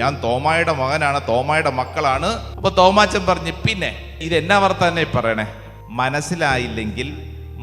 ഞാൻ തോമായുടെ മകനാണ്, തോമായുടെ മക്കളാണ്. അപ്പൊ തോമാച്ചൻ പറഞ്ഞു, പിന്നെ ഇതെന്നാ വർത്താനെ പറയണേ, മനസ്സിലായില്ലെങ്കിൽ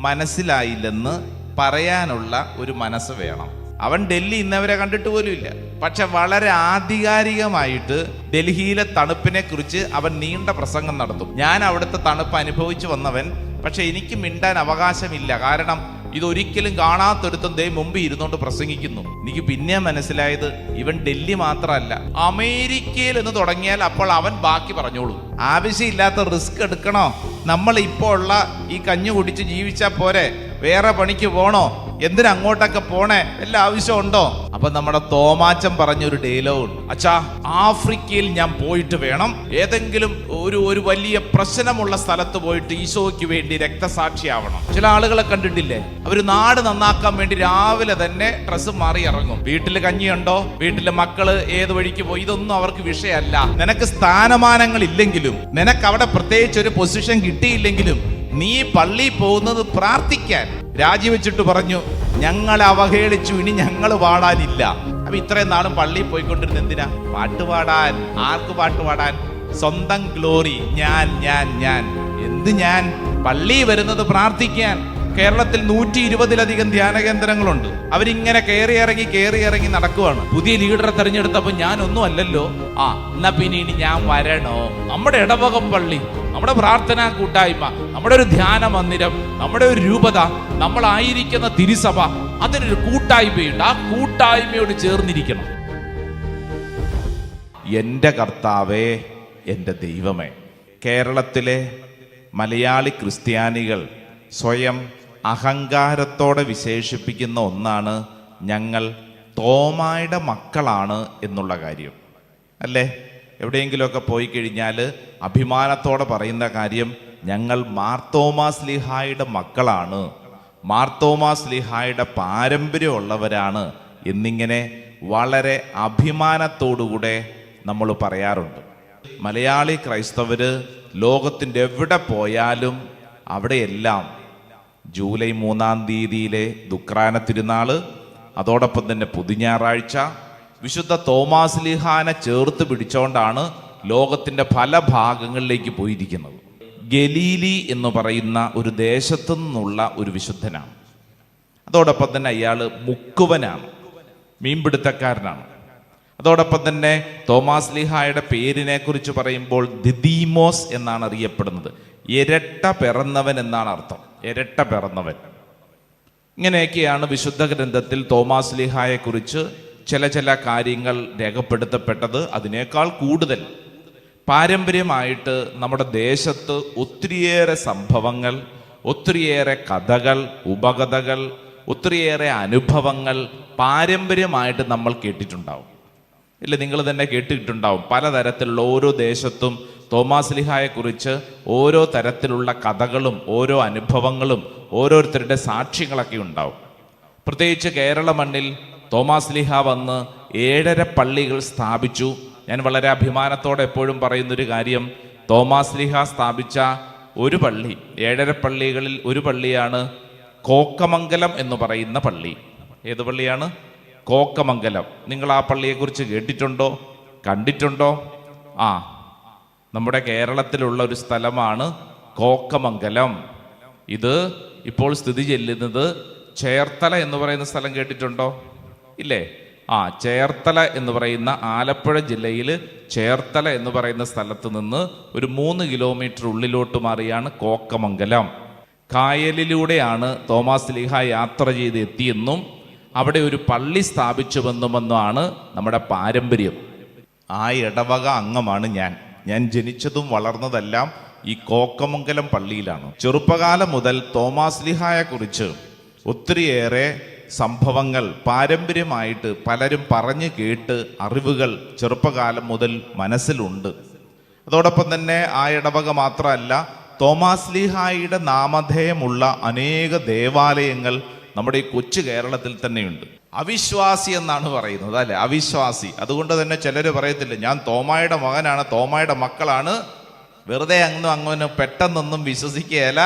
മനസ്സിലായില്ലെന്ന് പറയാനുള്ള ഒരു മനസ്സ് വേണം. അവൻ ഡൽഹി ഇന്നവരെ കണ്ടിട്ട് പോലും ഇല്ല. പക്ഷെ വളരെ ആധികാരികമായിട്ട് ഡൽഹിയിലെ തണുപ്പിനെ കുറിച്ച് അവൻ നീണ്ട പ്രസംഗം നടത്തും. ഞാൻ അവിടുത്തെ തണുപ്പ് അനുഭവിച്ചു വന്നവൻ, പക്ഷെ എനിക്ക് മിണ്ടാൻ അവകാശമില്ല. കാരണം ഇതൊരിക്കലും കാണാത്തൊരുത്തം ദേ മുമ്പ് ഇരുന്നോണ്ട് പ്രസംഗിക്കുന്നു. എനിക്ക് പിന്നെ മനസ്സിലായത് ഇവൻ ഡൽഹി മാത്രമല്ല, അമേരിക്കയിൽ എന്ന് തുടങ്ങിയാൽ അപ്പോൾ അവൻ ബാക്കി പറഞ്ഞോളൂ. ആവശ്യമില്ലാത്ത റിസ്ക് എടുക്കണോ? നമ്മൾ ഇപ്പോൾ ഉള്ള ഈ കഞ്ഞു കുടിച്ച് ജീവിച്ചാൽ പോരെ? വേറെ പണിക്ക് പോണോ? എന്തിനാ അങ്ങോട്ടൊക്കെ പോണേ? എല്ലാ ആവശ്യമുണ്ടോ? അപ്പൊ നമ്മുടെ തോമാച്ചൻ പറഞ്ഞൊരു ഡയലോഗ് ഉണ്ട്, അച്ഛാ ആഫ്രിക്കയിൽ ഞാൻ പോയിട്ട് വേണം ഏതെങ്കിലും ഒരു വലിയ പ്രശ്നമുള്ള സ്ഥലത്ത് പോയിട്ട് ഈശോയ്ക്ക് വേണ്ടി രക്തസാക്ഷിയാവണം. ചില ആളുകളെ കണ്ടിട്ടില്ലേ, അവര് നാട് നന്നാക്കാൻ വേണ്ടി രാവിലെ തന്നെ ഡ്രസ്സ് മാറി ഇറങ്ങും. വീട്ടില് കഞ്ഞിയുണ്ടോ, വീട്ടിലെ മക്കള് ഏത് വഴിക്ക് പോയി, ഇതൊന്നും അവർക്ക് വിഷയമല്ല. നിനക്ക് സ്ഥാനമാനങ്ങൾ ഇല്ലെങ്കിലും, നിനക്ക് അവിടെ പ്രത്യേകിച്ച് ഒരു പൊസിഷൻ കിട്ടിയില്ലെങ്കിലും നീ പള്ളിയിൽ പോകുന്നത് പ്രാർത്ഥിക്കാൻ. രാജിവെച്ചിട്ട് പറഞ്ഞു, ഞങ്ങളെ അവഹേളിച്ചു, ഇനി ഞങ്ങൾ പാടാനില്ല. അപ്പൊ ഇത്രയും നാളും പള്ളിയിൽ പോയിക്കൊണ്ടിരുന്ന എന്തിനാ? പാട്ടുപാടാൻ. ആർക്ക് പാട്ടുപാടാൻ? സ്വന്തം ഗ്ലോറി. ഞാൻ ഞാൻ ഞാൻ എന്ത് ഞാൻ? പള്ളി വരുന്നത് പ്രാർത്ഥിക്കാൻ. കേരളത്തിൽ 120-ലധികം ധ്യാന കേന്ദ്രങ്ങളുണ്ട്. അവരിങ്ങനെ കയറി ഇറങ്ങി നടക്കുവാണ്. പുതിയ ലീഡറെ തെരഞ്ഞെടുത്തപ്പോ ഞാനൊന്നും അല്ലല്ലോ, എന്നാ പിന്നെ ഇനി ഞാൻ വരണോ? നമ്മുടെ ഇടവകം പള്ളി, നമ്മുടെ പ്രാർത്ഥനാ കൂട്ടായ്മ, നമ്മുടെ ഒരു ധ്യാന മന്ദിരം, നമ്മുടെ ഒരു രൂപത, നമ്മളായിരിക്കുന്ന തിരുസഭ, അതിനൊരു കൂട്ടായ്മയുണ്ട്. ആ കൂട്ടായ്മയോട് ചേർന്നിരിക്കണം. എൻ്റെ കർത്താവേ, എൻ്റെ ദൈവമേ. കേരളത്തിലെ മലയാളി ക്രിസ്ത്യാനികൾ സ്വയം അഹങ്കാരത്തോടെ വിശേഷിപ്പിക്കുന്ന ഒന്നാണ് ഞങ്ങൾ തോമായുടെ മക്കളാണ് എന്നുള്ള കാര്യം, അല്ലേ? എവിടെയെങ്കിലുമൊക്കെ പോയി കഴിഞ്ഞാൽ അഭിമാനത്തോടെ പറയുന്ന കാര്യം, ഞങ്ങൾ മാർത്തോമാശ്ലീഹായുടെ മക്കളാണ്, മാർത്തോമാശ്ലീഹായുടെ പാരമ്പര്യമുള്ളവരാണ് എന്നിങ്ങനെ വളരെ അഭിമാനത്തോടുകൂടെ നമ്മൾ പറയാറുണ്ട്. മലയാളി ക്രൈസ്തവര് ലോകത്തിൻ്റെ എവിടെ പോയാലും അവിടെയെല്ലാം ജൂലൈ 3-ാം തീയതിയിലെ ദുഃഖ്രാന തിരുനാള്, അതോടൊപ്പം തന്നെ പുതുഞാറാഴ്ച, വിശുദ്ധ തോമാശ്ലീഹാനെ ചേർത്ത് പിടിച്ചുകൊണ്ടാണ് ലോകത്തിൻ്റെ പല ഭാഗങ്ങളിലേക്ക് പോയിരിക്കുന്നത്. ഗലീലി എന്ന് പറയുന്ന ഒരു ദേശത്തു നിന്നുള്ള ഒരു വിശുദ്ധനാണ്. അതോടൊപ്പം തന്നെ അയാൾ മുക്കുവനാണ്, മീൻപിടുത്തക്കാരനാണ്. അതോടൊപ്പം തന്നെ തോമാശ്ലീഹായുടെ പേരിനെ കുറിച്ച് പറയുമ്പോൾ ദിദീമോസ് എന്നാണ് അറിയപ്പെടുന്നത്. ഇരട്ട പിറന്നവൻ എന്നാണ് അർത്ഥം, ഇരട്ട പിറന്നവൻ. ഇങ്ങനെയൊക്കെയാണ് വിശുദ്ധ ഗ്രന്ഥത്തിൽ തോമാശ്ലീഹായെ കുറിച്ച് ചില കാര്യങ്ങൾ രേഖപ്പെടുത്തപ്പെട്ടത്. അതിനേക്കാൾ കൂടുതൽ പാരമ്പര്യമായിട്ട് നമ്മുടെ ദേശത്ത് ഒത്തിരിയേറെ സംഭവങ്ങൾ, ഒത്തിരിയേറെ കഥകൾ, ഉപകഥകൾ, ഒത്തിരിയേറെ അനുഭവങ്ങൾ പാരമ്പര്യമായിട്ട് നമ്മൾ കേട്ടിട്ടുണ്ടാവും. ഇല്ല, നിങ്ങൾ തന്നെ കേട്ടിട്ടുണ്ടാവും. പലതരത്തിലുള്ള ഓരോ ദേശത്തും തോമാശ്ലീഹായെ കുറിച്ച് ഓരോ തരത്തിലുള്ള കഥകളും ഓരോ അനുഭവങ്ങളും ഓരോരുത്തരുടെ സാക്ഷ്യങ്ങളൊക്കെ ഉണ്ടാവും. പ്രത്യേകിച്ച് കേരള മണ്ണിൽ തോമാശ്ലീഹ വന്ന് 7 പള്ളികൾ സ്ഥാപിച്ചു. ഞാൻ വളരെ അഭിമാനത്തോടെ എപ്പോഴും പറയുന്നൊരു കാര്യം, തോമാശ്ലീഹ സ്ഥാപിച്ച ഒരു പള്ളി, 7 പള്ളികളിൽ ഒരു പള്ളിയാണ് കോക്കമംഗലം എന്ന് പറയുന്ന പള്ളി. ഏത് പള്ളിയാണ്? കോക്കമംഗലം. നിങ്ങൾ ആ പള്ളിയെക്കുറിച്ച് കേട്ടിട്ടുണ്ടോ, കണ്ടിട്ടുണ്ടോ? നമ്മുടെ കേരളത്തിലുള്ള ഒരു സ്ഥലമാണ് കോക്കമംഗലം. ഇത് ഇപ്പോൾ സ്ഥിതി ചെല്ലുന്നത് ചേർത്തല എന്ന് പറയുന്ന സ്ഥലം കേട്ടിട്ടുണ്ടോ? ഇല്ലേ? ചേർത്തല എന്ന് പറയുന്ന ആലപ്പുഴ ജില്ലയിൽ ചേർത്തല എന്ന് പറയുന്ന സ്ഥലത്ത് നിന്ന് ഒരു 3 കിലോമീറ്റർ ഉള്ളിലോട്ട് മാറിയാണ് കോക്കമംഗലം. കായലിലൂടെയാണ് തോമാശ്ലീഹ യാത്ര ചെയ്ത് എത്തിയെന്നും അവിടെ ഒരു പള്ളി സ്ഥാപിച്ചുവെന്നുമെന്നുമാണ് നമ്മുടെ പാരമ്പര്യം. ആ ഇടവക അംഗമാണ് ഞാൻ ജനിച്ചതും വളർന്നതെല്ലാം ഈ കോക്കമംഗലം പള്ളിയിലാണ്. ചെറുപ്പകാലം മുതൽ തോമാശ്ലീഹായെ കുറിച്ച് ഒത്തിരിയേറെ സംഭവങ്ങൾ പാരമ്പര്യമായിട്ട് പലരും പറഞ്ഞു കേട്ട് അറിവുകൾ ചെറുപ്പകാലം മുതൽ മനസ്സിലുണ്ട്. അതോടൊപ്പം തന്നെ ആ ഇടവക മാത്രമല്ല, തോമാശ്ലീഹായുടെ നാമധേയമുള്ള അനേക ദേവാലയങ്ങൾ നമ്മുടെ ഈ കൊച്ചു കേരളത്തിൽ തന്നെയുണ്ട്. അവിശ്വാസി എന്നാണ് പറയുന്നത്, അല്ലെ? അവിശ്വാസി. അതുകൊണ്ട് തന്നെ ചിലർ പറയത്തില്ല, ഞാൻ തോമായുടെ മകനാണ്, തോമായുടെ മക്കളാണ്. വെറുതെ അങ്ങനെ പെട്ടെന്നൊന്നും വിശ്വസിക്കുകയല്ല,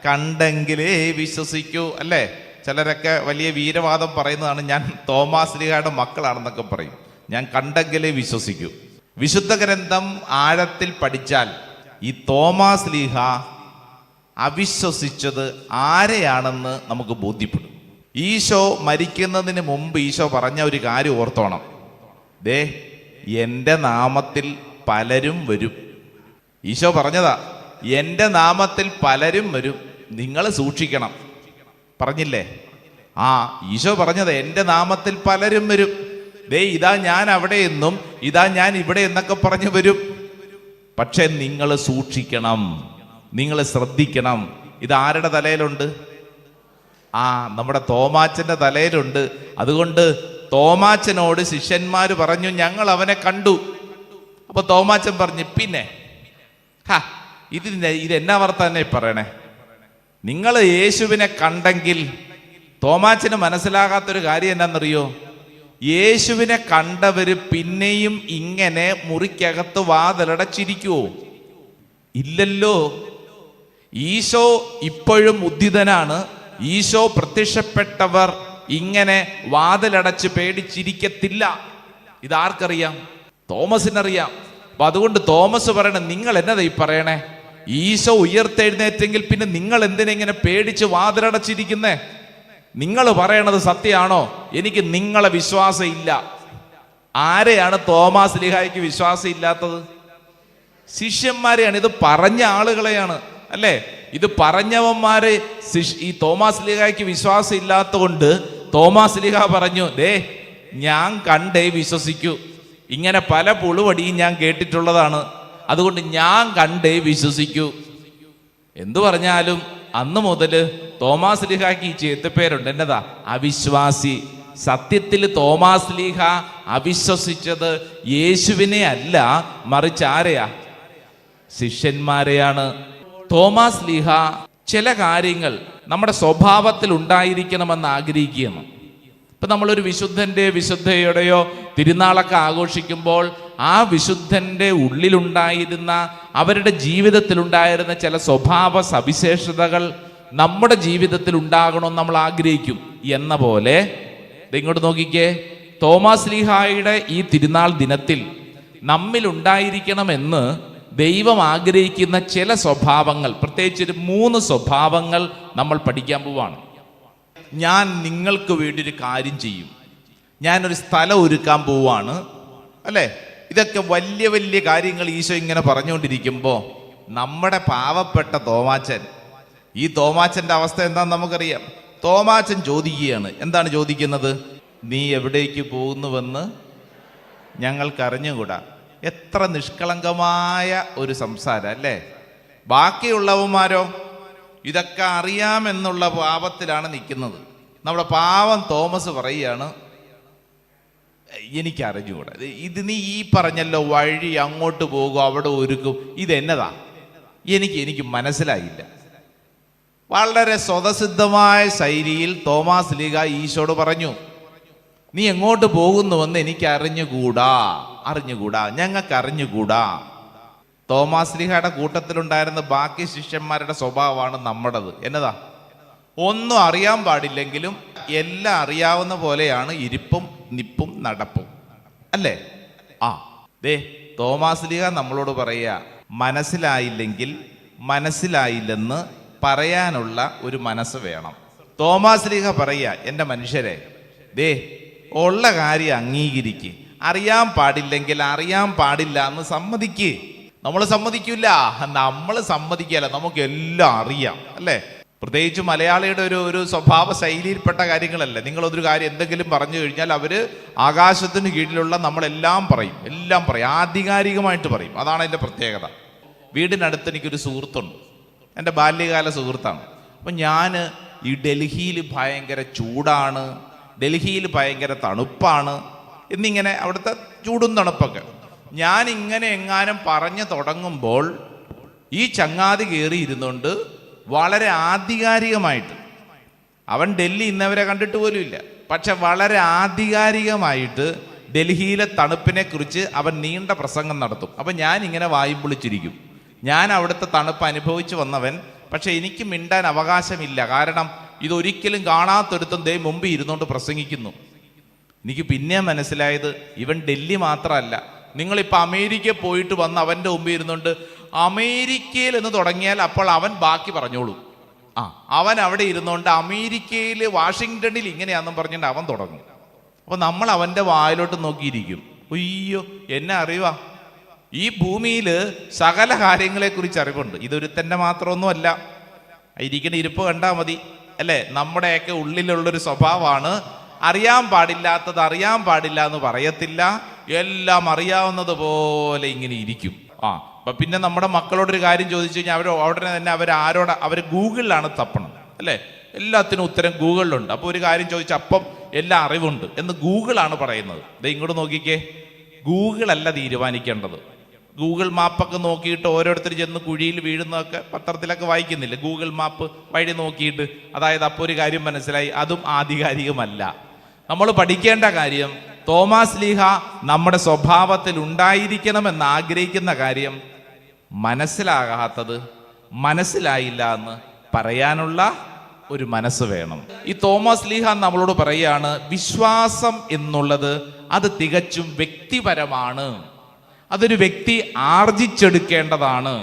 കണ്ടെങ്കിലേ വിശ്വസിക്കൂ, അല്ലേ? ചിലരൊക്കെ വലിയ വീരവാദം പറയുന്നതാണ്, ഞാൻ തോമാശ്ലീഹായുടെ മക്കളാണെന്നൊക്കെ പറയും. ഞാൻ കണ്ടെങ്കിലേ വിശ്വസിക്കൂ. വിശുദ്ധ ഗ്രന്ഥം ആഴത്തിൽ പഠിച്ചാൽ ഈ തോമാസ് ലീഹ അവിശ്വസിച്ചത് ആരെയാണെന്ന് നമുക്ക് ബോധ്യപ്പെടും. ഈശോ മരിക്കുന്നതിന് മുമ്പ് ഈശോ പറഞ്ഞ ഒരു കാര്യം ഓർത്തോണം. ദേ, എൻ്റെ നാമത്തിൽ പലരും വരും. ഈശോ പറഞ്ഞതാ, എൻ്റെ നാമത്തിൽ പലരും വരും, നിങ്ങൾ സൂക്ഷിക്കണം. പറഞ്ഞില്ലേ? ഈശോ പറഞ്ഞത് എൻ്റെ നാമത്തിൽ പലരും വരും. ദേ, ഇതാ ഞാൻ അവിടെ എന്നും ഇതാ ഞാൻ ഇവിടെ എന്നൊക്കെ പറഞ്ഞു വരും. പക്ഷെ നിങ്ങൾ സൂക്ഷിക്കണം, നിങ്ങൾ ശ്രദ്ധിക്കണം. ഇത് ആരുടെ തലയിലുണ്ട്? നമ്മുടെ തോമാച്ചന്റെ തലയിലുണ്ട്. അതുകൊണ്ട് തോമാച്ചനോട് ശിഷ്യന്മാർ പറഞ്ഞു, ഞങ്ങൾ അവനെ കണ്ടു. അപ്പൊ തോമാച്ചൻ പറഞ്ഞു, പിന്നെ ഇതെന്നാ വർത്താനെ പറയണേ? നിങ്ങൾ യേശുവിനെ കണ്ടെങ്കിൽ തോമാച്ചന് മനസ്സിലാകാത്തൊരു കാര്യം എന്നാന്നറിയോ? യേശുവിനെ കണ്ടവര് പിന്നെയും ഇങ്ങനെ മുറിക്കകത്ത് വാതിലടച്ചിരിക്കുവോ? ഇല്ലല്ലോ. ഈശോ ഇപ്പോഴും ഉദ്ധിതനാണ്. ഈശോ പ്രത്യക്ഷപ്പെട്ടവർ ഇങ്ങനെ വാതിലടച്ച് പേടിച്ചിരിക്കത്തില്ല. ഇതാർക്കറിയാം? തോമസിനറിയാം. അപ്പൊ അതുകൊണ്ട് തോമസ് പറയണേ, നിങ്ങൾ എന്നതാ ഈ പറയണേ? ഈശോ ഉയർത്തെഴുന്നേറ്റെങ്കിൽ പിന്നെ നിങ്ങൾ എന്തിനെങ്ങനെ പേടിച്ച് വാതിലടച്ചിരിക്കുന്നേ? നിങ്ങൾ പറയണത് സത്യമാണോ? എനിക്ക് നിങ്ങളെ വിശ്വാസം ഇല്ല. ആരെയാണ് തോമാസ് ലീഹായ്ക്ക് വിശ്വാസം ഇല്ലാത്തത്? ശിഷ്യന്മാരെയാണ്. ഇത് പറഞ്ഞ ആളുകളെയാണ്, അല്ലേ? ഇത് പറഞ്ഞവന്മാര് ഈ തോമാസ് ലീഹായ്ക്ക് വിശ്വാസം ഇല്ലാത്തതുകൊണ്ട് തോമാസ് ലീഹ പറഞ്ഞു, ദേ, ഞാൻ കണ്ടേ വിശ്വസിക്കൂ. ഇങ്ങനെ പല പുളുവടിയും ഞാൻ കേട്ടിട്ടുള്ളതാണ്, അതുകൊണ്ട് ഞാൻ കണ്ടേ വിശ്വസിക്കൂ. എന്തു പറഞ്ഞാലും അന്ന് മുതല് തോമാസ് ലീഹായ്ക്ക് ഈ ചേത്തുപേരുണ്ട്. എന്നതാ? അവിശ്വാസി. സത്യത്തിൽ തോമാസ് ലീഹ അവിശ്വസിച്ചത് യേശുവിനെ അല്ല, മറിച്ച് ആരെയാ? ശിഷ്യന്മാരെയാണ്. തോമാസ് ലീഹ ചില കാര്യങ്ങൾ നമ്മുടെ സ്വഭാവത്തിൽ ഉണ്ടായിരിക്കണമെന്ന് ആഗ്രഹിക്കുകയാണ്. ഇപ്പൊ നമ്മളൊരു വിശുദ്ധയുടെയോ തിരുനാളൊക്കെ ആഘോഷിക്കുമ്പോൾ ആ വിശുദ്ധന്റെ ഉള്ളിലുണ്ടായിരുന്ന, അവരുടെ ജീവിതത്തിലുണ്ടായിരുന്ന ചില സ്വഭാവ സവിശേഷതകൾ നമ്മുടെ ജീവിതത്തിൽ ഉണ്ടാകണമെന്ന് നമ്മൾ ആഗ്രഹിക്കും. എന്ന പോലെ ഇങ്ങോട്ട് നോക്കിക്കേ, തോമാസ് ലീഹായുടെ ഈ തിരുനാൾ ദിനത്തിൽ നമ്മിൽ ഉണ്ടായിരിക്കണമെന്ന് ദൈവം ആഗ്രഹിക്കുന്ന ചില സ്വഭാവങ്ങൾ, പ്രത്യേകിച്ച് 3 സ്വഭാവങ്ങൾ നമ്മൾ പഠിക്കാൻ പോവാണ്. ഞാൻ നിങ്ങൾക്ക് വേണ്ടി ഒരു കാര്യം ചെയ്യും, ഞാനൊരു സ്ഥലം ഒരുക്കാൻ പോവാണ്, അല്ലേ? ഇതൊക്കെ വലിയ വലിയ കാര്യങ്ങൾ ഈശോ ഇങ്ങനെ പറഞ്ഞുകൊണ്ടിരിക്കുമ്പോൾ നമ്മുടെ പാവപ്പെട്ട തോമാച്ചൻ, ഈ തോമാച്ചന്റെ അവസ്ഥ എന്താണെന്ന് നമുക്കറിയാം. തോമാച്ചൻ ചോദിക്കുകയാണ്. എന്താണ് ചോദിക്കുന്നത്? നീ എവിടേക്ക് പോകുന്നുവെന്ന് ഞങ്ങൾക്ക് അറിഞ്ഞുകൂടാ. എത്ര നിഷ്കളങ്കമായ ഒരു സംസാരം, അല്ലേ? ബാക്കിയുള്ളവന്മാരോ ഇതൊക്കെ അറിയാമെന്നുള്ള പാപത്തിലാണ് നിൽക്കുന്നത്. നമ്മുടെ പാവം തോമസ് പറയുകയാണ്, എനിക്കറിഞ്ഞുകൂടാ. ഇത് നീ ഈ പറഞ്ഞല്ലോ, വഴി അങ്ങോട്ട് പോകും, അവിടെ ഒരുക്കും, ഇതെന്നതാ? എനിക്ക് മനസ്സിലായില്ല. വളരെ സ്വതസിദ്ധമായ ശൈലിയിൽ തോമാസ് ലീഹ ഈശോട് പറഞ്ഞു, നീ എങ്ങോട്ട് പോകുന്നുവെന്ന് എനിക്ക് അറിഞ്ഞുകൂടാ, ഞങ്ങൾക്ക് അറിഞ്ഞുകൂടാ. തോമാസ് ലീഹയുടെ കൂട്ടത്തിലുണ്ടായിരുന്ന ബാക്കി ശിഷ്യന്മാരുടെ സ്വഭാവമാണ് നമ്മുടേത്. എന്നതാ? ഒന്നും അറിയാൻ പാടില്ലെങ്കിലും എല്ലാം അറിയാവുന്ന പോലെയാണ് ഇരിപ്പും നിപ്പും നടപ്പും, അല്ലേ? ദേ, തോമാസ് ലീഹ നമ്മളോട് പറയുക, മനസ്സിലായില്ലെങ്കിൽ മനസ്സിലായില്ലെന്ന് പറയാനുള്ള ഒരു മനസ്സ് വേണം. തോമാസ് ലീഹ പറയുക, എൻ്റെ മനുഷ്യരെ, ദേ, ഉള്ള കാര്യം അംഗീകരിക്ക്. അറിയാൻ പാടില്ലെങ്കിൽ അറിയാൻ പാടില്ല എന്ന് സമ്മതിക്ക്. നമ്മൾ സമ്മതിക്കില്ല, നമുക്ക് എല്ലാം അറിയാം, അല്ലേ? പ്രത്യേകിച്ച് മലയാളിയുടെ ഒരു സ്വഭാവ ശൈലിയിൽപ്പെട്ട കാര്യങ്ങളല്ലേ. നിങ്ങളൊരു കാര്യം എന്തെങ്കിലും പറഞ്ഞു കഴിഞ്ഞാൽ അവര് ആകാശത്തിന് കീഴിലുള്ള നമ്മളെല്ലാം പറയും, ആധികാരികമായിട്ട് പറയും. അതാണ് അതിൻ്റെ പ്രത്യേകത. വീടിനടുത്ത് എനിക്കൊരു സുഹൃത്തുണ്ട്, എൻ്റെ ബാല്യകാല സുഹൃത്താണ്. അപ്പം ഞാൻ ഈ ഡൽഹിയിൽ ഭയങ്കര ചൂടാണ്, ഡൽഹിയിൽ ഭയങ്കര തണുപ്പാണ് എന്നിങ്ങനെ, അവിടുത്തെ ചൂടും തണുപ്പൊക്കെ ഞാൻ ഇങ്ങനെ എങ്ങാനും പറഞ്ഞു തുടങ്ങുമ്പോൾ ഈ ചങ്ങാതി കയറി ഇരുന്നുകൊണ്ട് വളരെ ആധികാരികമായിട്ട്, അവൻ ഡൽഹി ഇന്നവരെ കണ്ടിട്ട് പോലും ഇല്ല, പക്ഷെ വളരെ ആധികാരികമായിട്ട് ഡൽഹിയിലെ തണുപ്പിനെ കുറിച്ച് അവൻ നീണ്ട പ്രസംഗം നടത്തും. അപ്പം ഞാൻ ഇങ്ങനെ വായും പൊളിച്ചിരിക്കും. ഞാൻ അവിടുത്തെ തണുപ്പ് അനുഭവിച്ചു വന്നവൻ, പക്ഷെ എനിക്ക് മിണ്ടാൻ അവകാശമില്ല. കാരണം ഇതൊരിക്കലും കാണാത്തൊരുത്തം ദേ മുമ്പിൽ ഇരുന്നുകൊണ്ട് പ്രസംഗിക്കുന്നു. എനിക്ക് പിന്നെ മനസ്സിലായത് ഇവൻ ഡൽഹി മാത്രമല്ല, നിങ്ങളിപ്പോൾ അമേരിക്ക പോയിട്ട് വന്ന് അവൻ്റെ മുമ്പിൽ ഇരുന്നുകൊണ്ട് അമേരിക്കയിൽ എന്ന് തുടങ്ങിയാൽ അപ്പോൾ അവൻ ബാക്കി പറഞ്ഞോളൂ. അവൻ അവിടെ ഇരുന്നുകൊണ്ട് അമേരിക്കയിൽ വാഷിങ്ടണിൽ ഇങ്ങനെയാണെന്നും പറഞ്ഞുകൊണ്ട് അവൻ തുടങ്ങും. അപ്പോൾ നമ്മൾ അവൻ്റെ വായിലോട്ട് നോക്കിയിരിക്കും. അയ്യോ, എന്നെ അറിയുക, ഈ ഭൂമിയിൽ സകല കാര്യങ്ങളെക്കുറിച്ച് അറിവുണ്ട്. ഇതൊരുത്തൻ്റെ മാത്രമൊന്നുമല്ല. ഇരിക്കുന്ന ഇരിപ്പ് കണ്ടാൽ മതി അല്ലേ? നമ്മുടെയൊക്കെ ഉള്ളിലുള്ളൊരു സ്വഭാവമാണ് അറിയാൻ പാടില്ലാത്തത് അറിയാൻ പാടില്ല എന്ന് പറയത്തില്ല, എല്ലാം അറിയാവുന്നത് പോലെ ഇങ്ങനെ ഇരിക്കും. അപ്പൊ പിന്നെ നമ്മുടെ മക്കളോടൊരു കാര്യം ചോദിച്ചു കഴിഞ്ഞാൽ ഉടനെ തന്നെ അവർ ഗൂഗിളിലാണ് തപ്പണം അല്ലേ? എല്ലാത്തിനും ഉത്തരം ഗൂഗിളിലുണ്ട്. അപ്പോൾ ഒരു കാര്യം ചോദിച്ചാൽ അപ്പം എല്ലാ അറിവുണ്ട് എന്ന് ഗൂഗിളാണ് പറയുന്നത്. ദേ ഇങ്ങോട്ട് നോക്കിക്കേ, ഗൂഗിളല്ല തീരുമാനിക്കേണ്ടത്. ഗൂഗിൾ മാപ്പൊക്കെ നോക്കിയിട്ട് ഓരോരുത്തർ ചെന്ന് കുഴിയിൽ വീഴുന്നതൊക്കെ പത്രത്തിലൊക്കെ വായിക്കുന്നില്ല, ഗൂഗിൾ മാപ്പ് വഴി നോക്കിയിട്ട്. അതായത് അപ്പോൾ ഒരു കാര്യം മനസ്സിലായി, അതും ആധികാരികമല്ല. നമ്മൾ പഠിക്കേണ്ട കാര്യം, തോമാസ് ലീഹ നമ്മുടെ സ്വഭാവത്തിൽ ഉണ്ടായിരിക്കണമെന്ന് ആഗ്രഹിക്കുന്ന കാര്യം മനസ്സിലാകാത്തത് മനസ്സിലായില്ല എന്ന് പറയാനുള്ള ഒരു മനസ്സ് വേണം. ഈ തോമസ് ലീഹ നമ്മളോട് പറയാണ്, വിശ്വാസം എന്നുള്ളത് അത് തികച്ചും വ്യക്തിപരമാണ്. അതൊരു വ്യക്തി ആർജിച്ചെടുക്കേണ്ടതാണ്.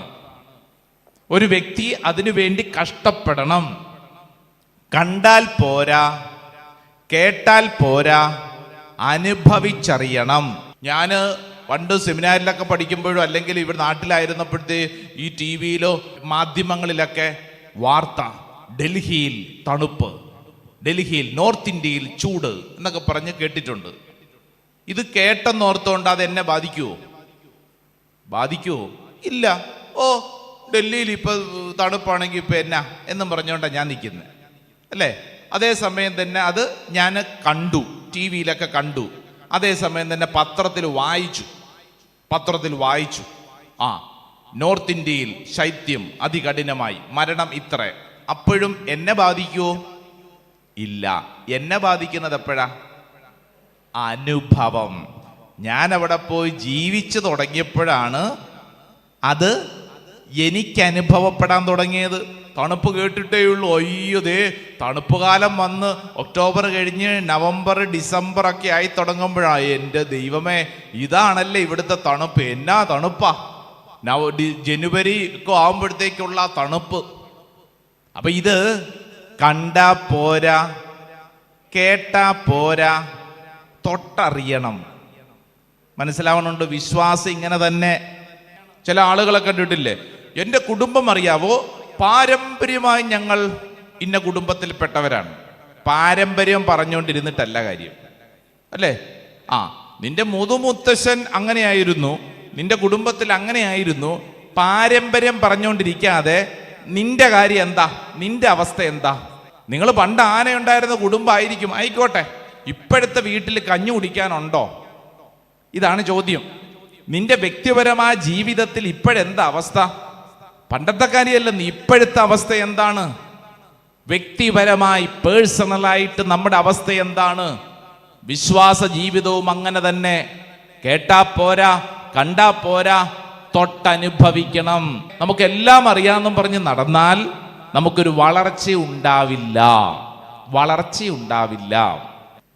ഒരു വ്യക്തി അതിനു വേണ്ടി കഷ്ടപ്പെടണം. കണ്ടാൽ പോരാ, കേട്ടാൽ പോരാ, അനുഭവിച്ചറിയണം. ഞാൻ പണ്ട് സെമിനാറിലൊക്കെ പഠിക്കുമ്പോഴും അല്ലെങ്കിൽ ഇവിടെ നാട്ടിലായിരുന്നപ്പോഴത്തെ ഈ ടി വിയിലോ മാധ്യമങ്ങളിലൊക്കെ വാർത്ത, ഡൽഹിയിൽ തണുപ്പ്, ഡൽഹിയിൽ നോർത്ത് ഇന്ത്യയിൽ ചൂട് എന്നൊക്കെ പറഞ്ഞ് കേട്ടിട്ടുണ്ട്. ഇത് കേട്ടെന്നോർത്തുകൊണ്ട് അത് എന്നെ ബാധിക്കുവോ? ഇല്ല. ഡൽഹിയിൽ ഇപ്പൊ തണുപ്പാണെങ്കിൽ ഇപ്പൊ എന്നാ എന്നും പറഞ്ഞുകൊണ്ടാണ് ഞാൻ നിൽക്കുന്നത് അല്ലേ? അതേസമയം തന്നെ അത് ഞാൻ കണ്ടു, ടി വിയിലൊക്കെ കണ്ടു. അതേസമയം തന്നെ പത്രത്തിൽ വായിച്ചു നോർത്ത് ഇന്ത്യയിൽ ശൈത്യം അതികഠിനമായി, മരണം ഇത്ര. അപ്പോഴും എന്നെ ബാധിക്കുവോ? ഇല്ല. എന്നെ ബാധിക്കുന്നത് എപ്പോഴാ? അനുഭവം. ഞാൻ അവിടെ പോയി ജീവിച്ചു തുടങ്ങിയപ്പോഴാണ് അത് എനിക്ക് അനുഭവപ്പെടാൻ തുടങ്ങിയത്. തണുപ്പ് കേട്ടിട്ടേ ഉള്ളൂ. അയ്യോ, ദേ തണുപ്പ് കാലം വന്ന് ഒക്ടോബർ കഴിഞ്ഞ് നവംബർ ഡിസംബർ ഒക്കെ ആയി തുടങ്ങുമ്പോഴാണ് എൻ്റെ ദൈവമേ, ഇതാണല്ലേ ഇവിടുത്തെ തണുപ്പ്, എന്നാ തണുപ്പാ! ജനുവരി ഒക്കെ ആകുമ്പോഴത്തേക്കുള്ള തണുപ്പ്. അപ്പൊ ഇത് കണ്ടാ പോരാ, കേട്ടാ പോരാ, തൊട്ടറിയണം. മനസ്സിലാവണുണ്ട്? വിശ്വാസം ഇങ്ങനെ തന്നെ. ചില ആളുകളെ കണ്ടിട്ടില്ലേ, എൻ്റെ കുടുംബം അറിയാവോ, പാരമ്പര്യമായി ഞങ്ങൾ ഇന്ന കുടുംബത്തിൽപ്പെട്ടവരാണ്. പാരമ്പര്യം പറഞ്ഞുകൊണ്ടിരുന്നിട്ടല്ല കാര്യം അല്ലേ? നിന്റെ മുതുമുത്തശ്ശൻ അങ്ങനെയായിരുന്നു, നിന്റെ കുടുംബത്തിൽ അങ്ങനെയായിരുന്നു. പാരമ്പര്യം പറഞ്ഞുകൊണ്ടിരിക്കാതെ നിന്റെ കാര്യം എന്താ, നിന്റെ അവസ്ഥ എന്താ? നിങ്ങൾ പണ്ട് ആനയുണ്ടായിരുന്ന കുടുംബമായിരിക്കും, ആയിക്കോട്ടെ, ഇപ്പോഴത്തെ വീട്ടിൽ കഞ്ഞി കുടിക്കാനുണ്ടോ? ഇതാണ് ചോദ്യം. നിന്റെ വ്യക്തിപരമായ ജീവിതത്തിൽ ഇപ്പോഴെന്താ അവസ്ഥ? പണ്ടത്തെ കാര്യമല്ലെന്ന്, ഇപ്പോഴത്തെ അവസ്ഥ എന്താണ്? വ്യക്തിപരമായി പേഴ്സണലായിട്ട് നമ്മുടെ അവസ്ഥ എന്താണ്? വിശ്വാസ ജീവിതവും അങ്ങനെ തന്നെ. കേട്ടാ പോരാ, കണ്ടാ പോരാ, തൊട്ടനുഭവിക്കണം. നമുക്കെല്ലാം അറിയാമെന്നും പറഞ്ഞ് നടന്നാൽ നമുക്കൊരു വളർച്ച ഉണ്ടാവില്ല.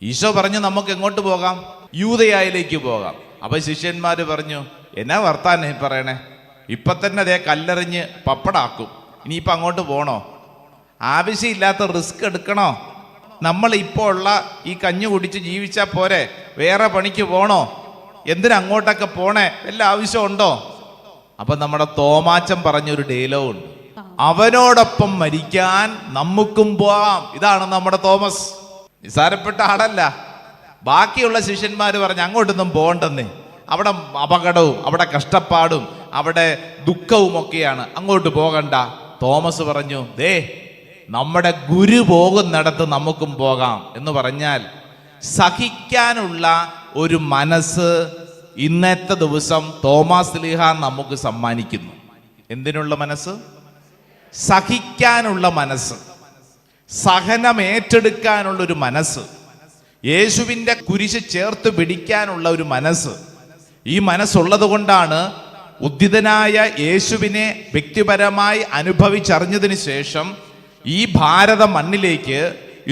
ഈശോ പറഞ്ഞു നമുക്ക് എങ്ങോട്ട് പോകാം? യൂദയായിലേക്ക് പോകാം. അപ്പൊ ശിഷ്യന്മാര് പറഞ്ഞു, എന്നാ വർത്താനം പറയണേ, ഇപ്പൊ തന്നെ അതേ കല്ലെറിഞ്ഞ് പപ്പടാക്കും, ഇനിയിപ്പൊ അങ്ങോട്ട് പോണോ? ആവശ്യമില്ലാത്ത റിസ്ക് എടുക്കണോ? നമ്മൾ ഇപ്പോൾ ഉള്ള ഈ കഞ്ഞി കുടിച്ച് ജീവിച്ചാ പോരെ? വേറെ പണിക്ക് പോണോ? എന്തിനാ അങ്ങോട്ടൊക്കെ പോണേ? വല്ല ആവശ്യമുണ്ടോ? അപ്പൊ നമ്മുടെ തോമാച്ചൻ പറഞ്ഞൊരു ഡയലോഗ് ഉണ്ട്, അവനോടൊപ്പം മരിക്കാൻ നമുക്കും പോവാം. ഇതാണ് നമ്മുടെ തോമസ്. നിസാരപ്പെട്ട ആളല്ല. ബാക്കിയുള്ള ശിഷ്യന്മാര് പറഞ്ഞ് അങ്ങോട്ടൊന്നും പോകണ്ടെന്നേ, അവിടെ അപകടവും അവിടെ കഷ്ടപ്പാടും അവിടെ ദുഃഖവും ഒക്കെയാണ്, അങ്ങോട്ട് പോകണ്ട. തോമസ് പറഞ്ഞു, ദേ നമ്മുടെ ഗുരു പോകുന്നിടത്ത് നമുക്കും പോകാം എന്ന് പറഞ്ഞാൽ സഹിക്കാനുള്ള ഒരു മനസ്സ് ഇന്നത്തെ ദിവസം തോമസ് ലീഹ നമുക്ക് സമ്മാനിക്കുന്നു. എന്തിനുള്ള മനസ്സ്? സഹിക്കാനുള്ള മനസ്സ്, സഹനം ഏറ്റെടുക്കാനുള്ളൊരു മനസ്സ്, യേശുവിൻ്റെ കുരിശ് ചേർത്ത് പിടിക്കാനുള്ള ഒരു മനസ്സ്. ഈ മനസ്സുള്ളത് കൊണ്ടാണ് ഉദ്ധിതനായ യേശുവിനെ വ്യക്തിപരമായി അനുഭവിച്ചറിഞ്ഞതിന് ശേഷം ഈ ഭാരത മണ്ണിലേക്ക്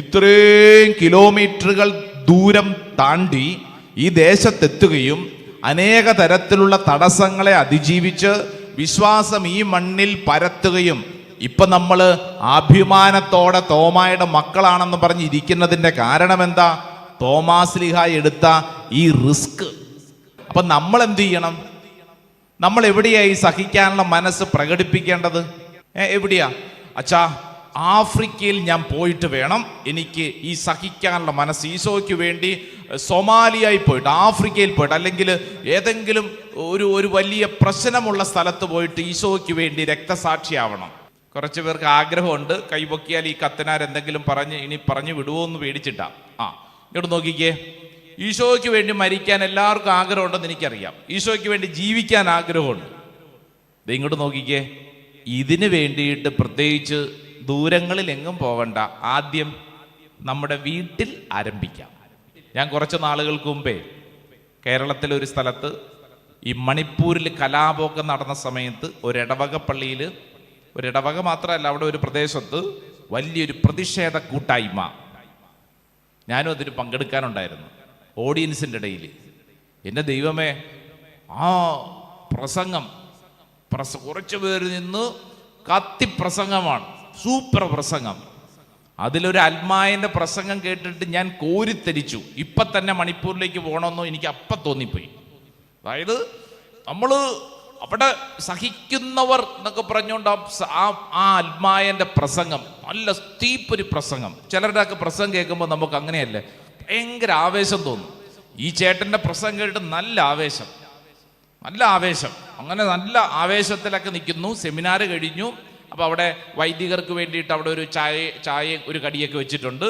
ഇത്രയും കിലോമീറ്ററുകൾ ദൂരം താണ്ടി ഈ ദേശത്തെത്തുകയും അനേക തരത്തിലുള്ള തടസ്സങ്ങളെ അതിജീവിച്ച് വിശ്വാസം ഈ മണ്ണിൽ പരത്തുകയും ഇപ്പൊ നമ്മൾ അഭിമാനത്തോടെ തോമായുടെ മക്കളാണെന്ന് പറഞ്ഞിരിക്കുന്നതിന്റെ കാരണം എന്താ? തോമാശ്ലീഹ എടുത്ത ഈ റിസ്ക്. അപ്പൊ നമ്മൾ എന്ത് ചെയ്യണം? നമ്മൾ എവിടെയായി സഹിക്കാനുള്ള മനസ്സ് പ്രകടിപ്പിക്കേണ്ടത്? എവിടെയാ? അച്ഛാ, ആഫ്രിക്കയിൽ ഞാൻ പോയിട്ട് വേണം എനിക്ക് ഈ സഹിക്കാനുള്ള മനസ്സ്. ഈശോയ്ക്ക് വേണ്ടി സൊമാലിയയിൽ പോയിട്ട്, ആഫ്രിക്കയിൽ പോയിട്ട്, അല്ലെങ്കിൽ ഏതെങ്കിലും ഒരു വലിയ പ്രശ്നമുള്ള സ്ഥലത്ത് പോയിട്ട് ഈശോയ്ക്ക് വേണ്ടി രക്തസാക്ഷിയാവണം. കുറച്ച് പേർക്ക് ആഗ്രഹമുണ്ട്. കൈപൊക്കിയാൽ ഈ കത്തനാർ എന്തെങ്കിലും ഇനി പറഞ്ഞു വിടുവോ എന്ന് പേടിച്ചിട്ടാ. ഇങ്ങോട്ട് നോക്കിക്കേ, ഈശോയ്ക്ക് വേണ്ടി മരിക്കാൻ എല്ലാവർക്കും ആഗ്രഹമുണ്ടെന്ന് എനിക്കറിയാം. ഈശോയ്ക്ക് വേണ്ടി ജീവിക്കാൻ ആഗ്രഹമുണ്ട്. ഇങ്ങോട്ട് നോക്കിക്കേ, ഇതിന് വേണ്ടിയിട്ട് പ്രത്യേകിച്ച് ദൂരങ്ങളിൽ എങ്ങും പോകണ്ട. ആദ്യം നമ്മുടെ വീട്ടിൽ ആരംഭിക്കാം. ഞാൻ കുറച്ച് നാളുകൾക്ക് മുമ്പേ കേരളത്തിലെ ഒരു സ്ഥലത്ത് ഈ മണിപ്പൂരിൽ കലാപമൊക്കെ നടന്ന സമയത്ത് ഒരു ഇടവക പള്ളിയിൽ, ഒരു ഇടവക മാത്രമല്ല, അവിടെ ഒരു പ്രദേശത്ത് വലിയൊരു പ്രതിഷേധ കൂട്ടായ്മ, ഞാനും അതിന് പങ്കെടുക്കാനുണ്ടായിരുന്നു. ഓഡിയൻസിൻ്റെ ഇടയിൽ എൻ്റെ ദൈവമേ, ആ പ്രസംഗം കുറച്ച് പേര് നിന്ന് കത്തിപ്രസംഗമാണ്, സൂപ്പർ പ്രസംഗം. അതിലൊരു അൽമായൻ്റെ പ്രസംഗം കേട്ടിട്ട് ഞാൻ കോരിത്തരിച്ചു. ഇപ്പം തന്നെ മണിപ്പൂരിലേക്ക് പോകണമെന്നോ എനിക്ക് അപ്പം തോന്നിപ്പോയി. അതായത് നമ്മൾ അവിടെ സഹിക്കുന്നവർ എന്നൊക്കെ പറഞ്ഞുകൊണ്ട് ആ അൽമായൻ്റെ പ്രസംഗം നല്ല സ്റ്റീപ്പൊരു പ്രസംഗം. ചിലരുടെയൊക്കെ പ്രസംഗം കേൾക്കുമ്പോൾ നമുക്ക് അങ്ങനെയല്ലേ, ഭയങ്കര ആവേശം തോന്നും. ഈ ചേട്ടൻ്റെ പ്രസംഗം കേട്ട് നല്ല ആവേശം. അങ്ങനെ നല്ല ആവേശത്തിലൊക്കെ നിൽക്കുന്നു. സെമിനാർ കഴിഞ്ഞു. അപ്പോൾ അവിടെ വൈദികർക്ക് വേണ്ടിയിട്ട് അവിടെ ഒരു ചായ ഒരു കടിയൊക്കെ വെച്ചിട്ടുണ്ട്.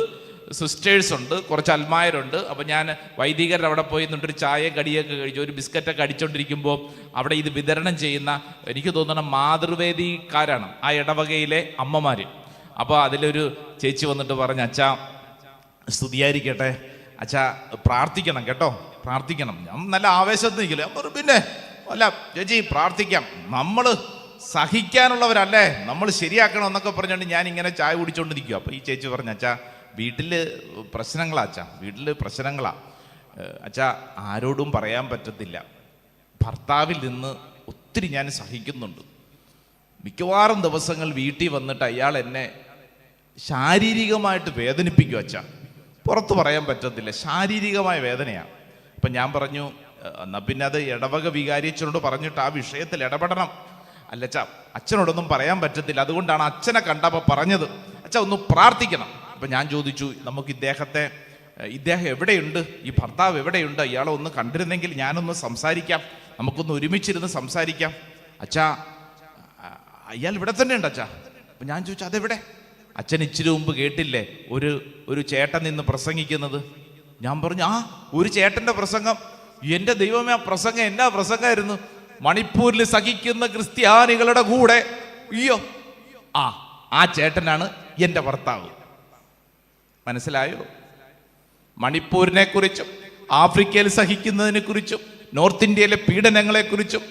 സിസ്റ്റേഴ്സ് ഉണ്ട്, കുറച്ച് അൽമായരുണ്ട്. അപ്പോൾ ഞാൻ വൈദികരുടെ അവിടെ പോയി നിന്നിട്ടൊരു ചായ കടിയൊക്കെ കഴിച്ചു, ഒരു ബിസ്ക്കറ്റൊക്കെ അടിച്ചുകൊണ്ടിരിക്കുമ്പോൾ അവിടെ ഇത് വിതരണം ചെയ്യുന്ന, എനിക്ക് തോന്നുന്ന മാതൃവേദിക്കാരാണ് ആ ഇടവകയിലെ അമ്മമാർ. അപ്പോൾ അതിലൊരു ചേച്ചി വന്നിട്ട് പറഞ്ഞു, അച്ഛാ സ്തുതിയായിരിക്കട്ടെ, അച്ഛാ പ്രാർത്ഥിക്കണം കേട്ടോ, പ്രാർത്ഥിക്കണം. ഞാൻ നല്ല ആവേശത്തിൽ നിൽക്കില്ല. പിന്നെ അല്ല ചേച്ചി പ്രാർത്ഥിക്കാം, നമ്മൾ സഹിക്കാനുള്ളവരല്ലേ, നമ്മൾ ശരിയാക്കണം എന്നൊക്കെ പറഞ്ഞുകൊണ്ട് ഞാൻ ഇങ്ങനെ ചായ കുടിച്ചുകൊണ്ടിരിക്കുക. അപ്പോൾ ഈ ചേച്ചി പറഞ്ഞു, അച്ഛാ വീട്ടിൽ പ്രശ്നങ്ങളാ, വീട്ടിൽ പ്രശ്നങ്ങളാ അച്ഛാ, ആരോടും പറയാൻ പറ്റത്തില്ല. ഭർത്താവിൽ നിന്ന് ഒത്തിരി ഞാൻ സഹിക്കുന്നുണ്ട്. മിക്കവാറും ദിവസങ്ങൾ വീട്ടിൽ വന്നിട്ട് അയാൾ എന്നെ ശാരീരികമായിട്ട് വേദനിപ്പിക്കും അച്ഛാ, പുറത്ത് പറയാൻ പറ്റത്തില്ല, ശാരീരികമായ വേദനയാണ്. അപ്പം ഞാൻ പറഞ്ഞു, എന്നാൽ പിന്നെ അത് ഇടവക വികാരിയച്ഛനോട് പറഞ്ഞിട്ട് ആ വിഷയത്തിൽ ഇടപെടണം. അല്ല അച്ഛാ, അച്ഛനോടൊന്നും പറയാൻ പറ്റത്തില്ല, അതുകൊണ്ടാണ് അച്ഛനെ കണ്ടപ്പോൾ പറഞ്ഞത്, അച്ഛാ ഒന്ന് പ്രാർത്ഥിക്കണം. അപ്പം ഞാൻ ചോദിച്ചു, നമുക്ക് ഇദ്ദേഹം എവിടെയുണ്ട്, ഈ ഭർത്താവ് എവിടെയുണ്ട്, ഇയാളെ ഒന്ന് കണ്ടിരുന്നെങ്കിൽ ഞാനൊന്ന് സംസാരിക്കാം, നമുക്കൊന്ന് ഒരുമിച്ചിരുന്ന് സംസാരിക്കാം. അച്ഛാ അയാൾ ഇവിടെ തന്നെ ഉണ്ട് അച്ഛാ. അപ്പം ഞാൻ ചോദിച്ചു, അതെവിടെ? അച്ഛൻ ഇച്ചിരി മുമ്പ് കേട്ടില്ലേ ഒരു ചേട്ടൻ നിന്ന് പ്രസംഗിക്കുന്നത്? ഞാൻ പറഞ്ഞു, ഒരു ചേട്ടൻ്റെ പ്രസംഗം. എൻ്റെ ദൈവമേ, ആ പ്രസംഗം എന്നാ പ്രസംഗമായിരുന്നു! മണിപ്പൂരിൽ സഹിക്കുന്ന ക്രിസ്ത്യാനികളുടെ കൂടെ. അയ്യോ, ആ ചേട്ടനാണ് എൻ്റെ ഭർത്താവ്. മനസ്സിലായോ? മണിപ്പൂരിനെ കുറിച്ചും ആഫ്രിക്കയിൽ സഹിക്കുന്നതിനെ കുറിച്ചും നോർത്ത് ഇന്ത്യയിലെ പീഡനങ്ങളെ കുറിച്ചും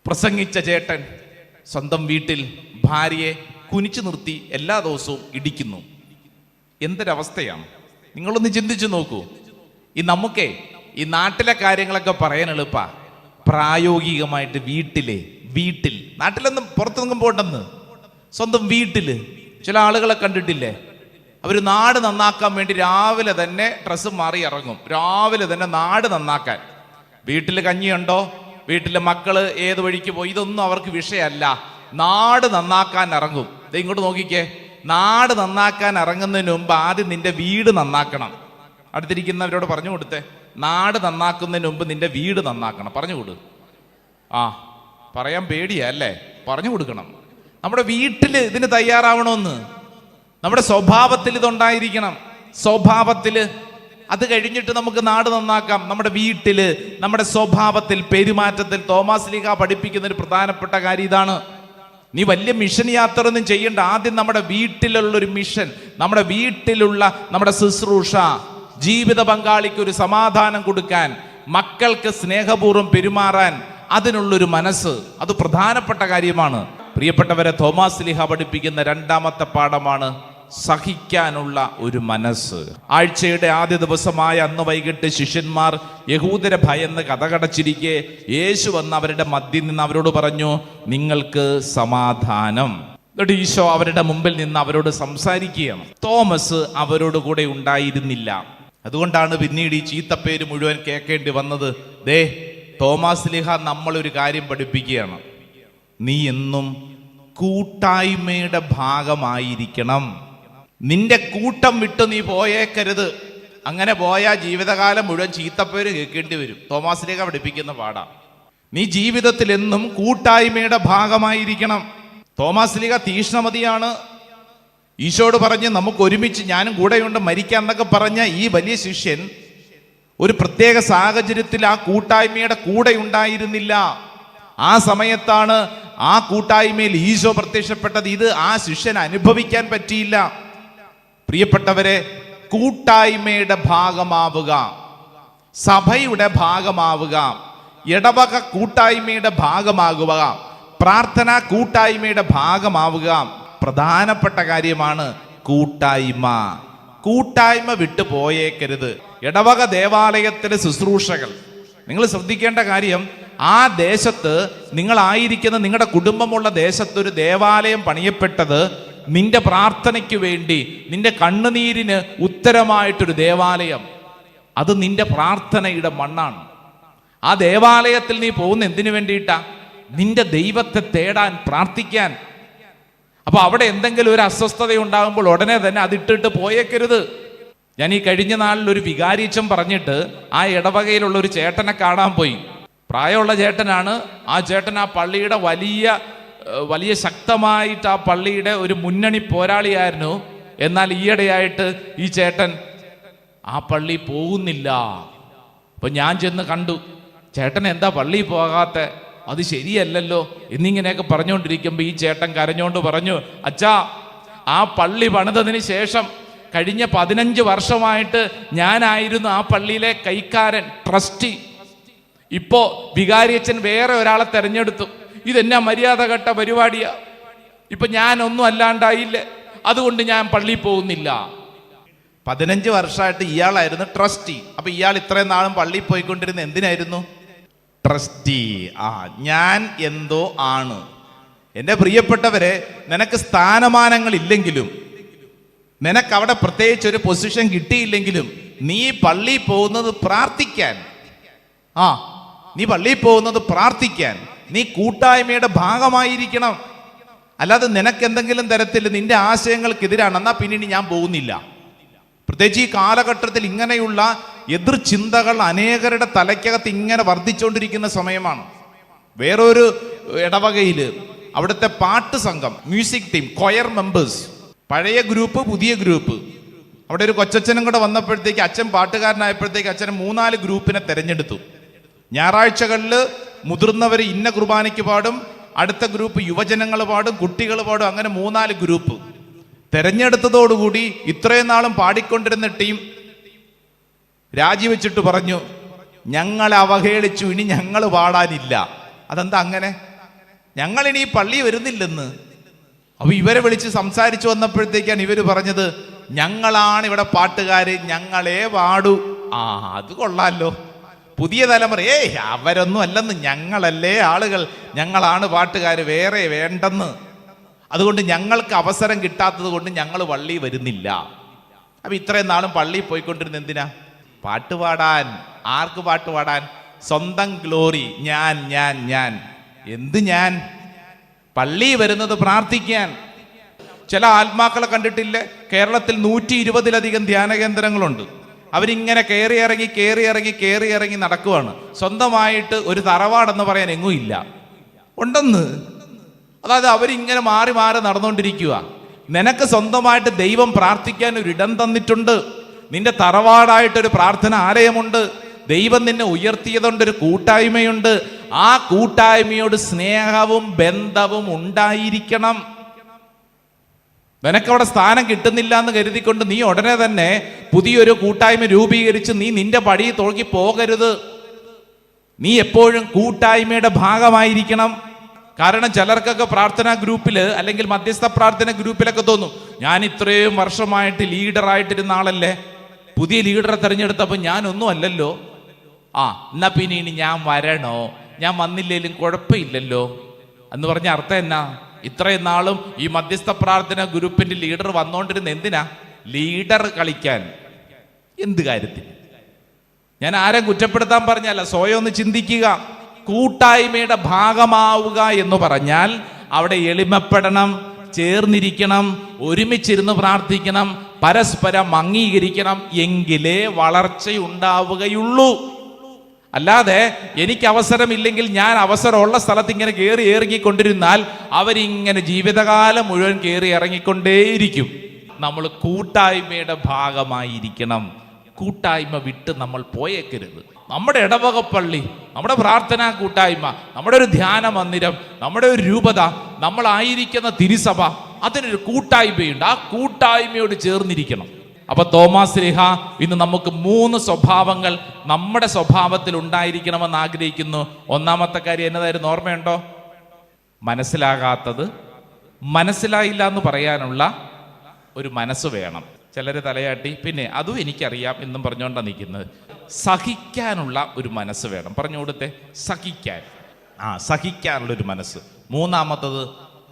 പ്രസംഗിച്ച ചേട്ടൻ സ്വന്തം വീട്ടിൽ ഭാര്യയെ കുനിച്ചു നിർത്തി എല്ലാ ദിവസവും ഇടിക്കുന്നു. എന്തൊരവസ്ഥയാണ്! നിങ്ങളൊന്ന് ചിന്തിച്ചു നോക്കൂ. ഈ നാട്ടിലെ കാര്യങ്ങളൊക്കെ പറയാൻ എളുപ്പാ. പ്രായോഗികമായിട്ട് വീട്ടിൽ നാട്ടിലൊന്നും പുറത്തൊന്നും പോണ്ടെന്ന്, സ്വന്തം വീട്ടിൽ ചില ആളുകളെ കണ്ടിട്ടില്ലേ? അവർ നാട് നന്നാക്കാൻ വേണ്ടി രാവിലെ തന്നെ ഡ്രസ്സ് മാറി ഇറങ്ങും, രാവിലെ തന്നെ നാട് നന്നാക്കാൻ. വീട്ടിൽ കഞ്ഞിയുണ്ടോ, വീട്ടിലെ മക്കള് ഏത് വഴിക്ക് പോയി, ഇതൊന്നും അവർക്ക് വിഷയമല്ല. നാട് നന്നാക്കാൻ ഇറങ്ങും. ഇങ്ങോട്ട് നോക്കിക്കേ, നാട് നന്നാക്കാൻ ഇറങ്ങുന്നതിന് മുമ്പ് ആദ്യം നിന്റെ വീട് നന്നാക്കണം. അടുത്തിരിക്കുന്നവരോട് പറഞ്ഞു കൊടുത്തേ, നാട് നന്നാക്കുന്നതിന് മുമ്പ് നിന്റെ വീട് നന്നാക്കണം. പറഞ്ഞു കൊടു. പറയാൻ പേടിയാ അല്ലേ? പറഞ്ഞു കൊടുക്കണം. നമ്മുടെ വീട്ടിൽ ഇതിന് തയ്യാറാവണമെന്ന്, നമ്മുടെ സ്വഭാവത്തിൽ ഇതുണ്ടായിരിക്കണം. സ്വഭാവത്തിൽ അത് കഴിഞ്ഞിട്ട് നമുക്ക് നാട് നന്നാക്കാം. നമ്മുടെ വീട്ടിൽ, നമ്മുടെ സ്വഭാവത്തിൽ, പെരുമാറ്റത്തിൽ തോമാശ്ലീഹ പഠിപ്പിക്കുന്ന ഒരു പ്രധാനപ്പെട്ട കാര്യം ഇതാണ്. നീ വലിയ മിഷൻ യാത്ര ഒന്നും ചെയ്യണ്ട. ആദ്യം നമ്മുടെ വീട്ടിലുള്ളൊരു മിഷൻ, നമ്മുടെ വീട്ടിലുള്ള നമ്മുടെ ശുശ്രൂഷ, ജീവിത പങ്കാളിക്ക് ഒരു സമാധാനം കൊടുക്കാൻ, മക്കൾക്ക് സ്നേഹപൂർവ്വം പെരുമാറാൻ, അതിനുള്ളൊരു മനസ്സ്, അത് പ്രധാനപ്പെട്ട കാര്യമാണ്. പ്രിയപ്പെട്ടവരെ, തോമാശ്ലീഹ പഠിപ്പിക്കുന്ന രണ്ടാമത്തെ പാഠമാണ് സഹിക്കാനുള്ള ഒരു മനസ്സ്. ആഴ്ചയുടെ ആദ്യ ദിവസമായ അന്ന് വൈകിട്ട് ശിഷ്യന്മാർ യഹൂദരെ ഭയന്ന് കതകടച്ചിരിക്കെ യേശു വന്ന് അവരുടെ മധ്യത്തിൽ നിന്ന് അവരോട് പറഞ്ഞു, നിങ്ങൾക്ക് സമാധാനം. എന്നിട്ട് ഈശോ അവരുടെ മുമ്പിൽ നിന്ന് അവരോട് സംസാരിക്കുകയാണ്. തോമസ് അവരോട് കൂടെ ഉണ്ടായിരുന്നില്ല. അതുകൊണ്ടാണ് പിന്നീട് ഈ ചീത്തപ്പേര് മുഴുവൻ കേൾക്കേണ്ടി വന്നത്. ദേ, തോമാസ് ലീഹ നമ്മളൊരു കാര്യം പഠിപ്പിക്കുകയാണ്. നീ എന്നും കൂട്ടായ്മയുടെ ഭാഗമായിരിക്കണം. നിന്റെ കൂട്ടം വിട്ട് നീ പോയേക്കരുത്. അങ്ങനെ പോയാൽ ജീവിതകാലം മുഴുവൻ ചീത്തപ്പേര് കേൾക്കേണ്ടി വരും. തോമാസ് ലീഹ പഠിപ്പിക്കുന്ന പാഠം. നീ ജീവിതത്തിൽ എന്നും കൂട്ടായ്മയുടെ ഭാഗമായിരിക്കണം. തോമാസ് ലീഹ തീക്ഷ്ണമതിയാണ്. ഈശോയോട് പറഞ്ഞ് നമുക്ക് ഒരുമിച്ച് ഞാനും കൂടെയുണ്ട് മരിക്കാം എന്നൊക്കെ പറഞ്ഞ ഈ വലിയ ശിഷ്യൻ ഒരു പ്രത്യേക സാഹചര്യത്തിൽ ആ കൂട്ടായ്മയുടെ കൂടെ ഉണ്ടായിരുന്നില്ല. ആ സമയത്താണ് ആ കൂട്ടായ്മയിൽ ഈശോ പ്രത്യക്ഷപ്പെട്ടത്. ഇത് ആ ശിഷ്യൻ അനുഭവിക്കാൻ പറ്റിയില്ല. പ്രിയപ്പെട്ടവരെ, കൂട്ടായ്മയുടെ ഭാഗമാവുക, സഭയുടെ ഭാഗമാവുക, ഇടവക കൂട്ടായ്മയുടെ ഭാഗമാകുക, പ്രാർത്ഥന കൂട്ടായ്മയുടെ ഭാഗമാവുക. പ്രധാനപ്പെട്ട കാര്യമാണ് കൂട്ടായ്മ. കൂട്ടായ്മ വിട്ടു പോയേക്കരുത്. ഇടവക ദേവാലയത്തിലെ ശുശ്രൂഷകൾ നിങ്ങൾ ശ്രദ്ധിക്കേണ്ട കാര്യം, ആ ദേശത്ത് നിങ്ങളായിരിക്കുന്ന നിങ്ങളുടെ കുടുംബമുള്ള ദേശത്ത് ഒരു ദേവാലയം പണിയപ്പെട്ടത് നിന്റെ പ്രാർത്ഥനയ്ക്ക് വേണ്ടി, നിന്റെ കണ്ണുനീരിന് ഉത്തരമായിട്ടൊരു ദേവാലയം. അത് നിന്റെ പ്രാർത്ഥനയുടെ മണ്ണാണ്. ആ ദേവാലയത്തിൽ നീ പോകുന്ന എന്തിനു വേണ്ടിയിട്ടാ? നിന്റെ ദൈവത്തെ തേടാൻ, പ്രാർത്ഥിക്കാൻ. അപ്പൊ അവിടെ എന്തെങ്കിലും ഒരു അസ്വസ്ഥത ഉണ്ടാകുമ്പോൾ ഉടനെ തന്നെ അതിട്ടിട്ട് പോയേക്കരുത്. ഞാൻ ഈ കഴിഞ്ഞ നാളിൽ ഒരു വികാരിച്ചം പറഞ്ഞിട്ട് ആ ഇടവകയിലുള്ള ഒരു ചേട്ടനെ കാണാൻ പോയി. പ്രായമുള്ള ചേട്ടനാണ്. ആ ചേട്ടൻ ആ പള്ളിയുടെ വലിയ ശക്തമായിട്ട് ആ പള്ളിയുടെ ഒരു മുന്നണി പോരാളിയായിരുന്നു. എന്നാൽ ഈയിടെയായിട്ട് ഈ ചേട്ടൻ ആ പള്ളി പോകുന്നില്ല. അപ്പൊ ഞാൻ ചെന്ന് കണ്ടു, ചേട്ടൻ എന്താ പള്ളി പോകാത്ത? അത് ശരിയല്ലല്ലോ എന്നിങ്ങനെയൊക്കെ പറഞ്ഞുകൊണ്ടിരിക്കുമ്പോൾ ഈ ചേട്ടൻ കരഞ്ഞോണ്ട് പറഞ്ഞു, അച്ഛാ, ആ പള്ളി പണിതതിന് ശേഷം കഴിഞ്ഞ 15 വർഷമായിട്ട് ഞാനായിരുന്നു ആ പള്ളിയിലെ കൈക്കാരൻ, ട്രസ്റ്റി. ഇപ്പോ വികാരിയച്ഛൻ വേറെ ഒരാളെ തെരഞ്ഞെടുത്തു. ഇതെന്നാ മര്യാദ കെട്ട പരിപാടിയാ. ഇപ്പൊ ഞാനൊന്നും അല്ലാണ്ടായില്ലേ, അതുകൊണ്ട് ഞാൻ പള്ളി പോകുന്നില്ല. 15 വർഷമായിട്ട് ഇയാളായിരുന്നു ട്രസ്റ്റി. അപ്പൊ ഇയാൾ ഇത്രയും നാളും പള്ളിയിൽ പോയിക്കൊണ്ടിരുന്ന എന്തിനായിരുന്നു? ട്രസ്റ്റി. ഞാൻ എന്തോ ആണ്. എൻ്റെ പ്രിയപ്പെട്ടവരെ, നിനക്ക് സ്ഥാനമാനങ്ങൾ ഇല്ലെങ്കിലും, നിനക്ക് അവിടെ പ്രത്യേകിച്ച് ഒരു പൊസിഷൻ കിട്ടിയില്ലെങ്കിലും, നീ പള്ളിയിൽ പോകുന്നത് പ്രാർത്ഥിക്കാൻ. നീ പള്ളിയിൽ പോകുന്നത് പ്രാർത്ഥിക്കാൻ. നീ കൂട്ടായ്മയുടെ ഭാഗമായിരിക്കണം. അല്ലാതെ നിനക്ക് എന്തെങ്കിലും തരത്തിൽ നിന്റെ ആശയങ്ങൾക്കെതിരാണ്, എന്നാ പിന്നെ ഞാൻ പോകുന്നില്ല. പ്രത്യേകിച്ച് ഈ കാലഘട്ടത്തിൽ ഇങ്ങനെയുള്ള എതിർ ചിന്തകൾ അനേകരുടെ തലയ്ക്കകത്ത് ഇങ്ങനെ വർദ്ധിച്ചുകൊണ്ടിരിക്കുന്ന സമയമാണ്. വേറൊരു ഇടവകയിൽ അവിടുത്തെ പാട്ട് സംഘം, മ്യൂസിക് ടീം, കൊയർ മെമ്പേഴ്സ്, പഴയ ഗ്രൂപ്പ്, പുതിയ ഗ്രൂപ്പ്. അവിടെ ഒരു കൊച്ചച്ഛനും കൂടെ വന്നപ്പോഴത്തേക്ക്, അച്ഛൻ പാട്ടുകാരനായപ്പോഴത്തേക്ക് അച്ഛനെ 3-4 ഗ്രൂപ്പിനെ തെരഞ്ഞെടുത്തു. ഞായറാഴ്ചകളിൽ മുതിർന്നവർ ഇന്ന കുർബാനയ്ക്ക് പാടും, അടുത്ത ഗ്രൂപ്പ് യുവജനങ്ങൾ പാടും, കുട്ടികൾ പാടും, അങ്ങനെ 3-4 ഗ്രൂപ്പ് തെരഞ്ഞെടുത്തതോടുകൂടി ഇത്രയും നാളും പാടിക്കൊണ്ടിരുന്ന ടീം രാജിവെച്ചിട്ട് പറഞ്ഞു, ഞങ്ങളെ അവഹേളിച്ചു, ഇനി ഞങ്ങൾ പാടാനില്ല. അതെന്താ അങ്ങനെ? ഞങ്ങളിനി പള്ളി വരുന്നില്ലെന്ന്. അപ്പൊ ഇവരെ വിളിച്ച് സംസാരിച്ചു വന്നപ്പോഴത്തേക്കാണ് ഇവര് പറഞ്ഞത്, ഞങ്ങളാണ് ഇവിടെ പാട്ടുകാര്, ഞങ്ങളെ പാടൂ. അത് കൊള്ളാലോ. പുതിയ തലമുറ, അവരൊന്നും അല്ലെന്ന്, ഞങ്ങളല്ലേ ആളുകൾ, ഞങ്ങളാണ് പാട്ടുകാര്, വേറെ വേണ്ടെന്ന്. അതുകൊണ്ട് ഞങ്ങൾക്ക് അവസരം കിട്ടാത്തത് കൊണ്ട് ഞങ്ങൾ പള്ളി വരുന്നില്ല. അപ്പൊ ഇത്രയും നാളും പള്ളിയിൽ പോയിക്കൊണ്ടിരുന്ന എന്തിനാ? പാട്ടുപാടാൻ. ആർക്ക് പാട്ടുപാടാൻ? സ്വന്തം ഗ്ലോറി. ഞാൻ. എന്ത് ഞാൻ? പള്ളി വരുന്നത് പ്രാർത്ഥിക്കാൻ. ചില ആത്മാക്കളെ കണ്ടിട്ടില്ലേ? കേരളത്തിൽ 120-ലധികം ധ്യാന കേന്ദ്രങ്ങളുണ്ട്. അവരിങ്ങനെ കയറി ഇറങ്ങി നടക്കുവാണ്. സ്വന്തമായിട്ട് ഒരു തറവാടെന്ന് പറയാൻ എങ്ങും ഇല്ല. ഉണ്ടെന്ന്. അതായത് അവരിങ്ങനെ മാറി നടന്നുകൊണ്ടിരിക്കുക. നിനക്ക് സ്വന്തമായിട്ട് ദൈവം പ്രാർത്ഥിക്കാൻ ഒരിടം തന്നിട്ടുണ്ട്. നിന്റെ തറവാടായിട്ടൊരു പ്രാർത്ഥന ആലയമുണ്ട്. ദൈവം നിന്നെ ഉയർത്തിയതുകൊണ്ടൊരു കൂട്ടായ്മയുണ്ട്. ആ കൂട്ടായ്മയോട് സ്നേഹവും ബന്ധവും ഉണ്ടായിരിക്കണം. നിനക്കവിടെ സ്ഥാനം കിട്ടുന്നില്ല എന്ന് കരുതിക്കൊണ്ട് നീ ഉടനെ തന്നെ പുതിയൊരു കൂട്ടായ്മ രൂപീകരിച്ച് നീ നിന്റെ പടി തോക്കി പോകരുത്. നീ എപ്പോഴും കൂട്ടായ്മയുടെ ഭാഗമായിരിക്കണം. കാരണം ചിലർക്കൊക്കെ പ്രാർത്ഥനാ ഗ്രൂപ്പിൽ അല്ലെങ്കിൽ മധ്യസ്ഥ പ്രാർത്ഥന ഗ്രൂപ്പിലൊക്കെ തോന്നും, ഞാൻ ഇത്രയും വർഷമായിട്ട് ലീഡറായിട്ടിരുന്ന ആളല്ലേ, പുതിയ ലീഡറെ തെരഞ്ഞെടുത്തപ്പോൾ ഞാനൊന്നും അല്ലല്ലോ. എന്നാ പിന്നെ ഇനി ഞാൻ വരണോ? ഞാൻ വന്നില്ലേലും കുഴപ്പമില്ലല്ലോ എന്ന് പറഞ്ഞ അർത്ഥം എന്നാ? ഇത്രയും നാളും ഈ മധ്യസ്ഥ പ്രാർത്ഥന ഗ്രൂപ്പിന്റെ ലീഡർ വന്നോണ്ടിരുന്ന എന്തിനാ? ലീഡർ കളിക്കാൻ. എന്ത് കാര്യത്തിന്? ഞാൻ ആരും കുറ്റപ്പെടുത്താൻ പറഞ്ഞല്ല, സ്വയം ഒന്ന് ചിന്തിക്കുക. കൂട്ടായ്മയുടെ ഭാഗമാവുക എന്ന് പറഞ്ഞാൽ അവിടെ എളിമപ്പെടണം, ചേർന്നിരിക്കണം, ഒരുമിച്ചിരുന്ന് പ്രാർത്ഥിക്കണം, പരസ്പരം അംഗീകരിക്കണം. എങ്കിലേ വളർച്ചയുണ്ടാവുകയുള്ളൂ. അല്ലാതെ എനിക്ക് അവസരമില്ലെങ്കിൽ ഞാൻ അവസരമുള്ള സ്ഥലത്ത് ഇങ്ങനെ കയറി ഇറങ്ങിക്കൊണ്ടിരുന്നാൽ അവരിങ്ങനെ ജീവിതകാലം മുഴുവൻ കയറി ഇറങ്ങിക്കൊണ്ടേയിരിക്കും. നമ്മൾ കൂട്ടായ്മയുടെ ഭാഗമായിരിക്കണം. കൂട്ടായ്മ വിട്ട് നമ്മൾ പോയേക്കരുത്. നമ്മുടെ ഇടവക പള്ളി, നമ്മുടെ പ്രാർത്ഥനാ കൂട്ടായ്മ, നമ്മുടെ ഒരു ധ്യാന മന്ദിരം, നമ്മുടെ ഒരു രൂപത, നമ്മളായിരിക്കുന്ന തിരുസഭ, അതിനൊരു കൂട്ടായ്മയുണ്ട്. ആ കൂട്ടായ്മയോട് ചേർന്നിരിക്കണം. അപ്പൊ തോമാസ് ശ്ലീഹ ഇന്ന് നമുക്ക് 3 സ്വഭാവങ്ങൾ നമ്മുടെ സ്വഭാവത്തിൽ ഉണ്ടായിരിക്കണമെന്ന് ആഗ്രഹിക്കുന്നു. ഒന്നാമത്തെ കാര്യം എന്നതായിരുന്നു, ഓർമ്മയുണ്ടോ? മനസ്സിലാകാത്തത് മനസ്സിലായില്ല എന്ന് പറയാനുള്ള ഒരു മനസ്സ് വേണം. ചിലര് തലയാട്ടി പിന്നെ അതും എനിക്കറിയാം എന്നും പറഞ്ഞുകൊണ്ടാണ് നിൽക്കുന്നത്. സഹിക്കാനുള്ള ഒരു മനസ്സ് വേണം. പറഞ്ഞു കൊടുത്തേ, സഹിക്കാൻ. സഹിക്കാനുള്ള ഒരു മനസ്സ്. മൂന്നാമത്തത്,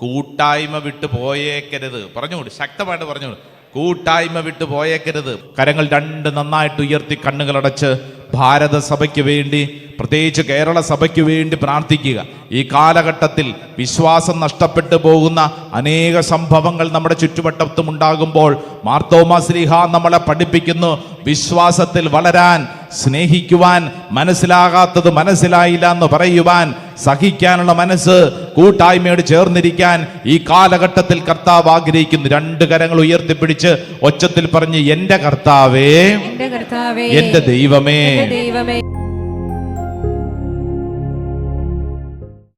കൂട്ടായ്മ വിട്ടു പോയേക്കരുത്. പറഞ്ഞുകൂടി, ശക്തമായിട്ട് പറഞ്ഞുകൂടി, കൂട്ടായ്മ വിട്ടു പോയേക്കരുത്. കരങ്ങൾ 2 നന്നായിട്ട് ഉയർത്തി കണ്ണുകളടച്ച് ഭാരത സഭയ്ക്ക് വേണ്ടി, പ്രത്യേകിച്ച് കേരള സഭയ്ക്ക് വേണ്ടി പ്രാർത്ഥിക്കുക. ഈ കാലഘട്ടത്തിൽ വിശ്വാസം നഷ്ടപ്പെട്ടു പോകുന്ന അനേക സംഭവങ്ങൾ നമ്മുടെ ചുറ്റുവട്ടത്തും ഉണ്ടാകുമ്പോൾ മാർത്തോമാ ശ്ലീഹ നമ്മളെ പഠിപ്പിക്കുന്നു, വിശ്വാസത്തിൽ വളരാൻ, സ്നേഹിക്കുവാൻ, മനസ്സിലാകാത്തത് മനസ്സിലായില്ല എന്ന് പറയുവാൻ, സഹിക്കാനുള്ള മനസ്സ്, കൂട്ടായ്മയോട് ചേർന്നിരിക്കാൻ ഈ കാലഘട്ടത്തിൽ കർത്താവ് ആഗ്രഹിക്കുന്നു. 2 കരങ്ങൾ ഉയർത്തിപ്പിടിച്ച് ഒച്ചത്തിൽ പറഞ്ഞ്, എന്റെ കർത്താവേ, എന്റെ ദൈവമേ,